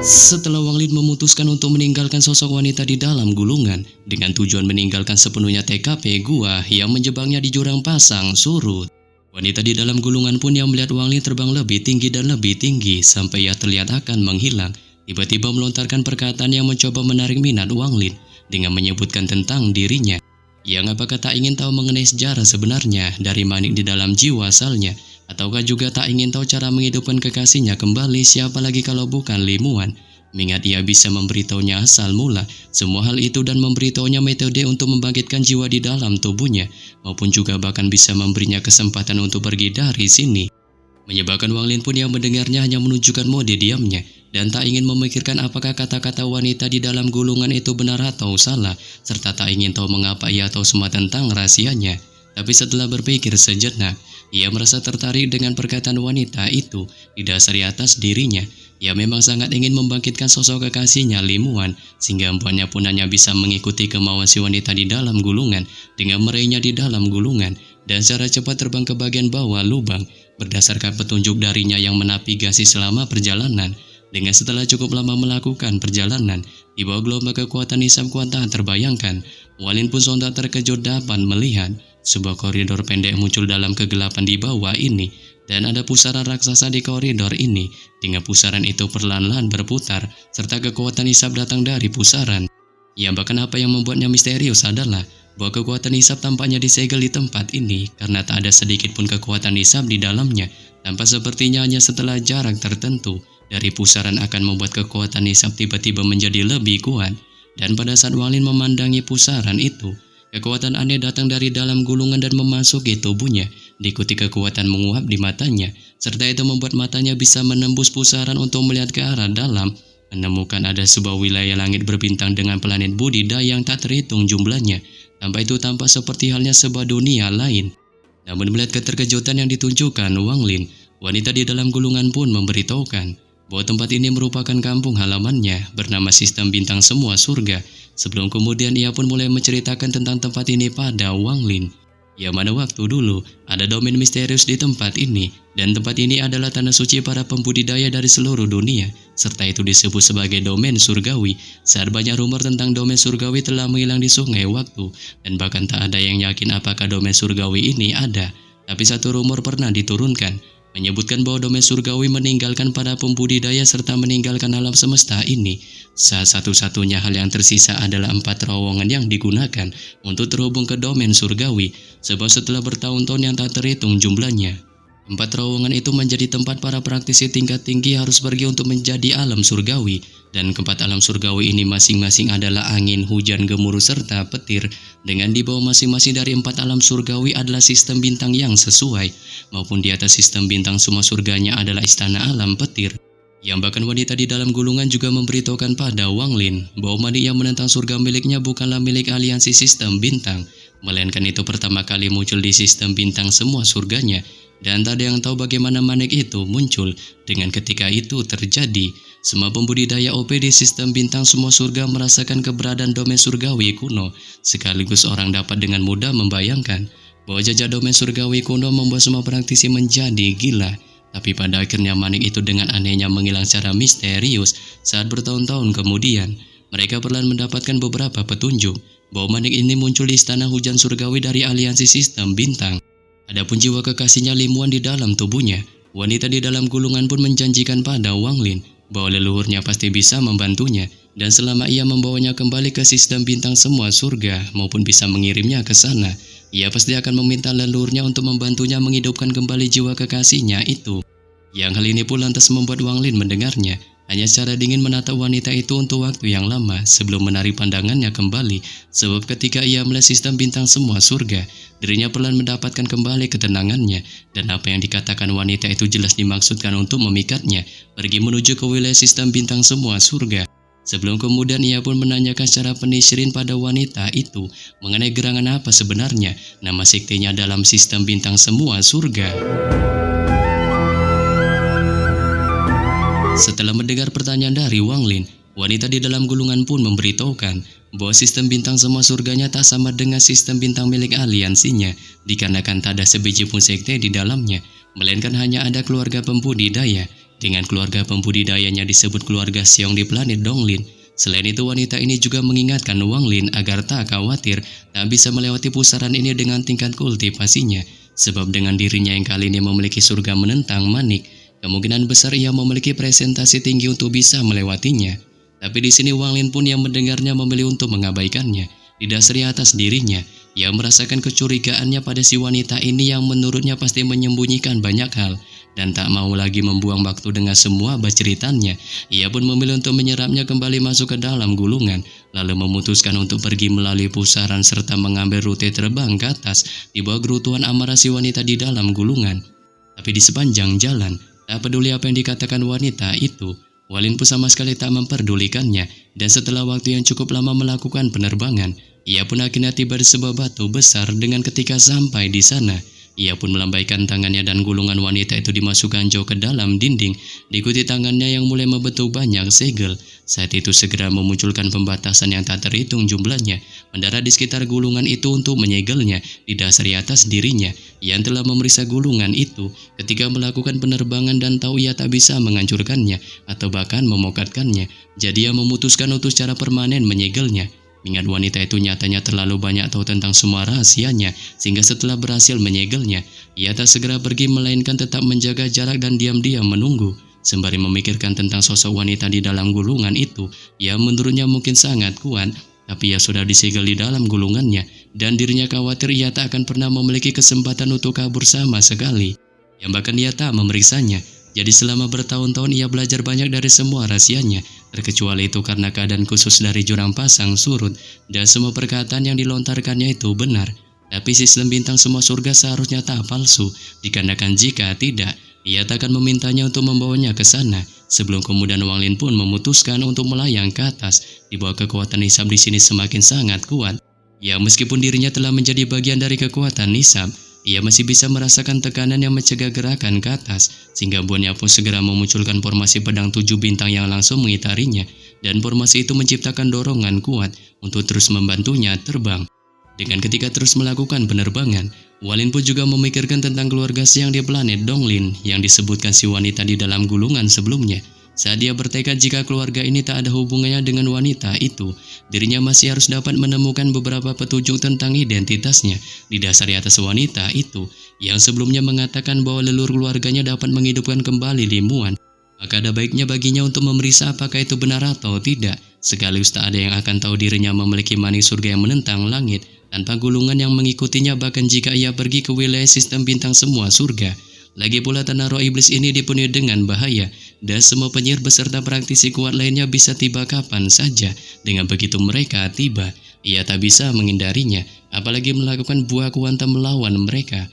Setelah Wang Lin memutuskan untuk meninggalkan sosok wanita di dalam gulungan dengan tujuan meninggalkan sepenuhnya TKP gua yang menjebaknya di jurang pasang surut. Wanita di dalam gulungan pun yang melihat Wang Lin terbang lebih tinggi dan lebih tinggi sampai ia terlihat akan menghilang, tiba-tiba melontarkan perkataan yang mencoba menarik minat Wang Lin dengan menyebutkan tentang dirinya. Yang apakah tak ingin tahu mengenai sejarah sebenarnya dari manik di dalam jiwa asalnya, ataukah juga tak ingin tahu cara menghidupkan kekasihnya kembali, siapa lagi kalau bukan Limuan. Mengingat ia bisa memberitahunya asal mula semua hal itu dan memberitahunya metode untuk membangkitkan jiwa di dalam tubuhnya, maupun juga bahkan bisa memberinya kesempatan untuk pergi dari sini. Menyebabkan Wang Lin pun yang mendengarnya hanya menunjukkan mode diamnya dan tak ingin memikirkan apakah kata-kata wanita di dalam gulungan itu benar atau salah, serta tak ingin tahu mengapa ia tahu semua tentang rahasianya. Tapi setelah berpikir sejenak, ia merasa tertarik dengan perkataan wanita itu didasari atas dirinya. Ia memang sangat ingin membangkitkan sosok kekasihnya Limuan, sehingga empuannya pun hanya bisa mengikuti kemauan si wanita di dalam gulungan dengan meraihnya di dalam gulungan dan secara cepat terbang ke bagian bawah lubang berdasarkan petunjuk darinya yang menavigasi selama perjalanan. Dengan setelah cukup lama melakukan perjalanan di bawah gelombang kekuatan hisap kuat tak terbayangkan, Wang Lin pun sontak terkejut dapat melihat sebuah koridor pendek muncul dalam kegelapan di bawah ini, dan ada pusaran raksasa di koridor ini. Dengan pusaran itu perlahan-lahan berputar, serta kekuatan hisap datang dari pusaran. Yang bahkan apa yang membuatnya misterius adalah bahwa kekuatan hisap tampaknya disegel di tempat ini karena tak ada sedikit pun kekuatan hisap di dalamnya. Tanpa sepertinya hanya setelah jarak tertentu dari pusaran akan membuat kekuatan hisap tiba-tiba menjadi lebih kuat. Dan pada saat Wang Lin memandangi pusaran itu, kekuatan aneh datang dari dalam gulungan dan memasuki tubuhnya, diikuti kekuatan menguap di matanya, serta itu membuat matanya bisa menembus pusaran untuk melihat ke arah dalam, menemukan ada sebuah wilayah langit berbintang dengan planet budidaya yang tak terhitung jumlahnya. Tanpa itu tampak seperti halnya sebuah dunia lain. Namun melihat keterkejutan yang ditunjukkan Wang Lin, wanita di dalam gulungan pun memberitahukan bahwa tempat ini merupakan kampung halamannya bernama Sistem Bintang Semua Surga. Sebelum kemudian ia pun mulai menceritakan tentang tempat ini pada Wang Lin, yang mana waktu dulu ada domain misterius di tempat ini, dan tempat ini adalah tanah suci para pembudidaya dari seluruh dunia, serta itu disebut sebagai domain surgawi. Saat banyak rumor tentang domain surgawi telah menghilang di sungai waktu, dan bahkan tak ada yang yakin apakah domain surgawi ini ada. Tapi satu rumor pernah diturunkan, menyebutkan bahwa domain surgawi meninggalkan para pembudidaya serta meninggalkan alam semesta ini. Saat satu-satunya hal yang tersisa adalah 4 terowongan yang digunakan untuk terhubung ke domain surgawi, sebab setelah bertahun-tahun yang tak terhitung jumlahnya, 4 terowongan itu menjadi tempat para praktisi tingkat tinggi harus pergi untuk menjadi alam surgawi. Dan keempat alam surgawi ini masing-masing adalah angin, hujan, gemuruh, serta petir. Dengan di bawah masing-masing dari 4 alam surgawi adalah sistem bintang yang sesuai, maupun di atas sistem bintang semua surganya adalah istana alam petir. Yang bahkan wanita di dalam gulungan juga memberitahukan pada Wang Lin bahwa manik yang menentang surga miliknya bukanlah milik aliansi sistem bintang, melainkan itu pertama kali muncul di sistem bintang semua surganya. Dan tak ada yang tahu bagaimana manik itu muncul. Dengan ketika itu terjadi, semua pembudidaya OP di sistem bintang semua surga merasakan keberadaan domain surgawi kuno. Sekaligus orang dapat dengan mudah membayangkan bahwa jajak domain surgawi kuno membuat semua praktisi menjadi gila. Tapi pada akhirnya manik itu dengan anehnya menghilang secara misterius. Saat bertahun-tahun kemudian, mereka perlahan mendapatkan beberapa petunjuk bahwa manik ini muncul di istana hujan surgawi dari aliansi sistem bintang. Adapun jiwa kekasihnya Limuan di dalam tubuhnya, wanita di dalam gulungan pun menjanjikan pada Wang Lin bahwa leluhurnya pasti bisa membantunya, dan selama ia membawanya kembali ke sistem bintang semua surga maupun bisa mengirimnya ke sana, ia pasti akan meminta leluhurnya untuk membantunya menghidupkan kembali jiwa kekasihnya itu. Yang hal ini pun lantas membuat Wang Lin mendengarnya hanya secara dingin menatap wanita itu untuk waktu yang lama sebelum menarik pandangannya kembali, sebab ketika ia melihat sistem bintang semua surga, dirinya perlahan mendapatkan kembali ketenangannya, dan apa yang dikatakan wanita itu jelas dimaksudkan untuk memikatnya pergi menuju ke wilayah sistem bintang semua surga. Sebelum kemudian ia pun menanyakan secara penisrin pada wanita itu mengenai gerangan apa sebenarnya nama sektinya dalam sistem bintang semua surga. Setelah mendengar pertanyaan dari Wang Lin, wanita di dalam gulungan pun memberitahukan bahwa sistem bintang semua surganya tak sama dengan sistem bintang milik aliansinya, dikarenakan tak ada sebiji pun sekte di dalamnya, melainkan hanya ada keluarga pembudidaya. dengan keluarga pembudidayanya disebut keluarga Xiong di planet Donglin. Selain itu, wanita ini juga mengingatkan Wang Lin agar tak khawatir, tak bisa melewati pusaran ini dengan tingkat kultivasinya. Sebab dengan dirinya yang kali ini memiliki surga menentang manik, kemungkinan besar ia memiliki presentasi tinggi untuk bisa melewatinya. Tapi di sini Wang Lin pun yang mendengarnya memilih untuk mengabaikannya. Didasari atas dirinya, ia merasakan kecurigaannya pada si wanita ini yang menurutnya pasti menyembunyikan banyak hal. Dan tak mau lagi membuang waktu dengan semua berceritanya, ia pun memilih untuk menyerapnya kembali masuk ke dalam gulungan, lalu memutuskan untuk pergi melalui pusaran serta mengambil rute terbang ke atas di bawah gerutuan amarah si wanita di dalam gulungan. Tapi di sepanjang jalan, tak peduli apa yang dikatakan wanita itu, Wang Lin pun sama sekali tak memperdulikannya, dan setelah waktu yang cukup lama melakukan penerbangan, ia pun akhirnya tiba di sebuah batu besar. Dengan ketika sampai di sana, ia pun melambaikan tangannya dan gulungan wanita itu dimasukkan jauh ke dalam dinding, diikuti tangannya yang mulai membentuk banyak segel. Saat itu segera memunculkan pembatasan yang tak terhitung jumlahnya, mendarat di sekitar gulungan itu untuk menyegelnya. Didasari atas dirinya yang telah memeriksa gulungan itu ketika melakukan penerbangan dan tahu ia tak bisa menghancurkannya atau bahkan memokatkannya, jadi ia memutuskan untuk secara permanen menyegelnya. Mengingat wanita itu nyatanya terlalu banyak tahu tentang semua rahasianya, sehingga setelah berhasil menyegelnya, ia tak segera pergi melainkan tetap menjaga jarak dan diam-diam menunggu. Sembari memikirkan tentang sosok wanita di dalam gulungan itu, yang menurutnya mungkin sangat kuat, tapi ia sudah disegel di dalam gulungannya, dan dirinya khawatir ia tak akan pernah memiliki kesempatan untuk kabur sama sekali. Yang bahkan ia tak memeriksanya. Jadi selama bertahun-tahun ia belajar banyak dari semua rahasianya, terkecuali itu karena keadaan khusus dari jurang pasang surut, dan semua perkataan yang dilontarkannya itu benar. Tapi sistem bintang semua surga seharusnya tak palsu, dikarenakan jika tidak, ia tak akan memintanya untuk membawanya ke sana. Sebelum kemudian Wang Lin pun memutuskan untuk melayang ke atas, di bawah kekuatan hisab di sini semakin sangat kuat. Ya, meskipun dirinya telah menjadi bagian dari kekuatan hisab, ia masih bisa merasakan tekanan yang mencegah gerakan ke atas, sehingga buahnya pun segera memunculkan formasi pedang 7 bintang yang langsung mengitarinya, dan formasi itu menciptakan dorongan kuat untuk terus membantunya terbang. Dengan ketika terus melakukan penerbangan, Wang Lin pun juga memikirkan tentang keluarga Xiong di planet Donglin yang disebutkan si wanita di dalam gulungan sebelumnya. Saat dia bertekad jika keluarga ini tak ada hubungannya dengan wanita itu, dirinya masih harus dapat menemukan beberapa petunjuk tentang identitasnya. Didasari atas wanita itu yang sebelumnya mengatakan bahwa leluhur keluarganya dapat menghidupkan kembali Limuan, maka ada baiknya baginya untuk memeriksa apakah itu benar atau tidak. Sekaligus tak ada yang akan tahu dirinya memiliki manik surga yang menentang langit tanpa gulungan yang mengikutinya, bahkan jika ia pergi ke wilayah sistem bintang semua surga. Lagi pula tanah roh iblis ini dipenuhi dengan bahaya, dan semua penyihir beserta praktisi kuat lainnya bisa tiba kapan saja. Dengan begitu mereka tiba, ia tak bisa menghindarinya, apalagi melakukan buah kuantum melawan mereka.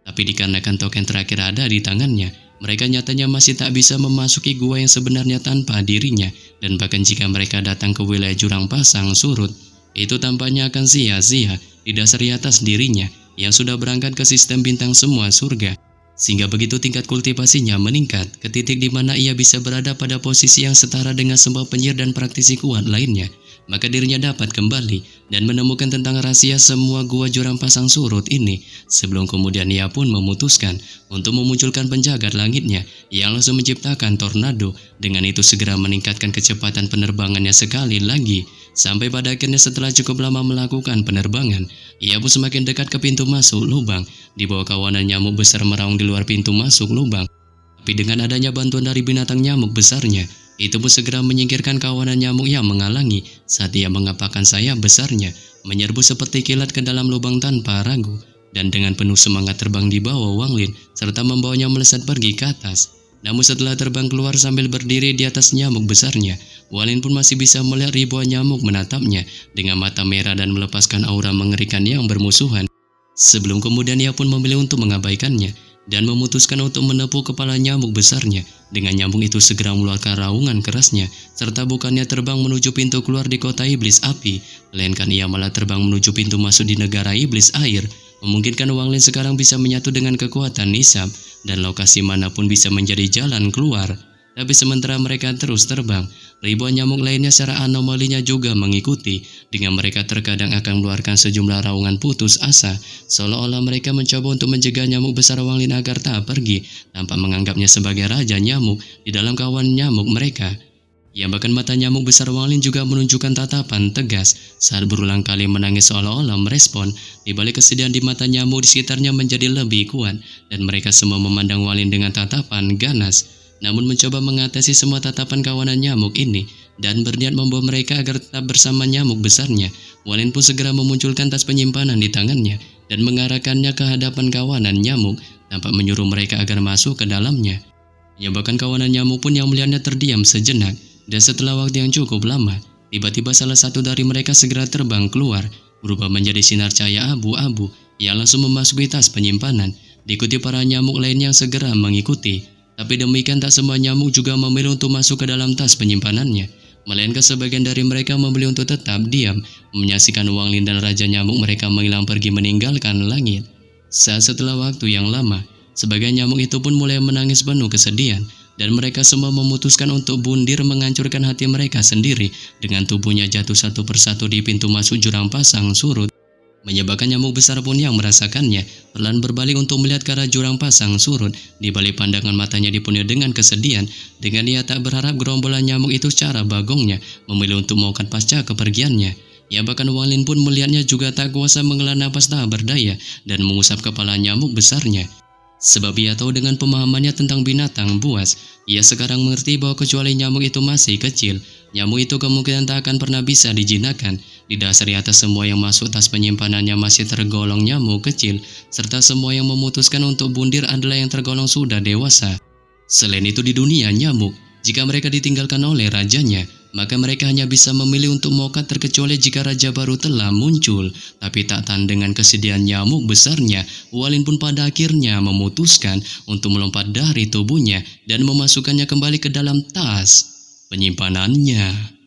Tapi dikarenakan token terakhir ada di tangannya, mereka nyatanya masih tak bisa memasuki gua yang sebenarnya tanpa dirinya. Dan bahkan jika mereka datang ke wilayah jurang pasang surut, itu tampaknya akan sia-sia didasari atas dirinya yang sudah berangkat ke sistem bintang semua surga. Sehingga begitu tingkat kultivasinya meningkat ke titik di mana ia bisa berada pada posisi yang setara dengan semua penyihir dan praktisi kuat lainnya, maka dirinya dapat kembali dan menemukan tentang rahasia semua gua jurang pasang surut ini. Sebelum kemudian ia pun memutuskan untuk memunculkan penjagat langitnya yang langsung menciptakan tornado. Dengan itu segera meningkatkan kecepatan penerbangannya sekali lagi. Sampai pada akhirnya setelah cukup lama melakukan penerbangan, ia pun semakin dekat ke pintu masuk lubang. Di bawah kawanan nyamuk besar meraung di luar pintu masuk lubang. Tapi dengan adanya bantuan dari binatang nyamuk besarnya, itu pun segera menyingkirkan kawanan nyamuk yang menghalangi. Saat ia mengepakkan sayap besarnya, menyerbu seperti kilat ke dalam lubang tanpa ragu. Dan dengan penuh semangat terbang di bawah Wang Lin, serta membawanya melesat pergi ke atas. Namun setelah terbang keluar sambil berdiri di atas nyamuk besarnya, Wang Lin pun masih bisa melihat ribuan nyamuk menatapnya dengan mata merah dan melepaskan aura mengerikan yang bermusuhan. Sebelum kemudian ia pun memilih untuk mengabaikannya dan memutuskan untuk menepuk kepala nyamuk besarnya. Dengan nyamuk itu segera mengeluarkan raungan kerasnya, serta bukannya terbang menuju pintu keluar di kota iblis api, melainkan ia malah terbang menuju pintu masuk di negara iblis air. Memungkinkan Wang Lin sekarang bisa menyatu dengan kekuatan hisab, dan lokasi manapun bisa menjadi jalan keluar. Tapi sementara mereka terus terbang, Ribuan nyamuk lainnya secara anomalinya juga mengikuti, dengan mereka terkadang akan mengeluarkan sejumlah raungan putus asa, seolah-olah mereka mencoba untuk mencegah nyamuk besar Wanglin agar tak pergi, tanpa menganggapnya sebagai raja nyamuk di dalam kawan nyamuk mereka. Yang bahkan mata nyamuk besar Wanglin juga menunjukkan tatapan tegas saat berulang kali menangis seolah-olah merespon. Di balik kesedihan di mata nyamuk di sekitarnya menjadi lebih kuat, dan mereka semua memandang Wanglin dengan tatapan ganas. Namun mencoba mengatasi semua tatapan kawanan nyamuk ini dan berniat membawa mereka agar tetap bersama nyamuk besarnya. Wanglin pun segera memunculkan tas penyimpanan di tangannya dan mengarahkannya ke hadapan kawanan nyamuk tanpa menyuruh mereka agar masuk ke dalamnya. Menyebabkan kawanan nyamuk pun yang melihatnya terdiam sejenak, dan setelah waktu yang cukup lama, tiba-tiba salah satu dari mereka segera terbang keluar, berubah menjadi sinar cahaya abu-abu yang langsung memasuki tas penyimpanan, diikuti para nyamuk lain yang segera mengikuti. Tapi demikian tak semua nyamuk juga memilih untuk masuk ke dalam tas penyimpanannya, melainkan sebagian dari mereka memilih untuk tetap diam, menyaksikan Wanglin dan Raja Nyamuk mereka menghilang pergi meninggalkan langit. Setelah waktu yang lama, sebagian nyamuk itu pun mulai menangis penuh kesedihan, dan mereka semua memutuskan untuk bundir menghancurkan hati mereka sendiri dengan tubuhnya jatuh satu persatu di pintu masuk jurang pasang surut. Menyebabkan nyamuk besar pun yang merasakannya perlahan berbalik untuk melihat ke arah jurang pasang surut. Di balik pandangan matanya dipenuhi dengan kesedihan, dengan ia tak berharap gerombolan nyamuk itu secara bagongnya memilih untuk melakukan pasca kepergiannya. Ya bahkan Wanglin pun melihatnya juga tak kuasa menghela napas tak berdaya dan mengusap kepala nyamuk besarnya. Sebab ia tahu dengan pemahamannya tentang binatang buas, ia sekarang mengerti bahwa kecuali nyamuk itu masih kecil, nyamuk itu kemungkinan tak akan pernah bisa dijinakkan. Didasari atas semua yang masuk tas penyimpanannya masih tergolong nyamuk kecil, serta semua yang memutuskan untuk bundir adalah yang tergolong sudah dewasa. Selain itu di dunia nyamuk, jika mereka ditinggalkan oleh rajanya, maka mereka hanya bisa memilih untuk mokat terkecuali jika raja baru telah muncul. Tapi tak tahan dengan kesedihan nyamuk besarnya, Wanglin pun pada akhirnya memutuskan untuk melompat dari tubuhnya dan memasukkannya kembali ke dalam tas penyimpanannya.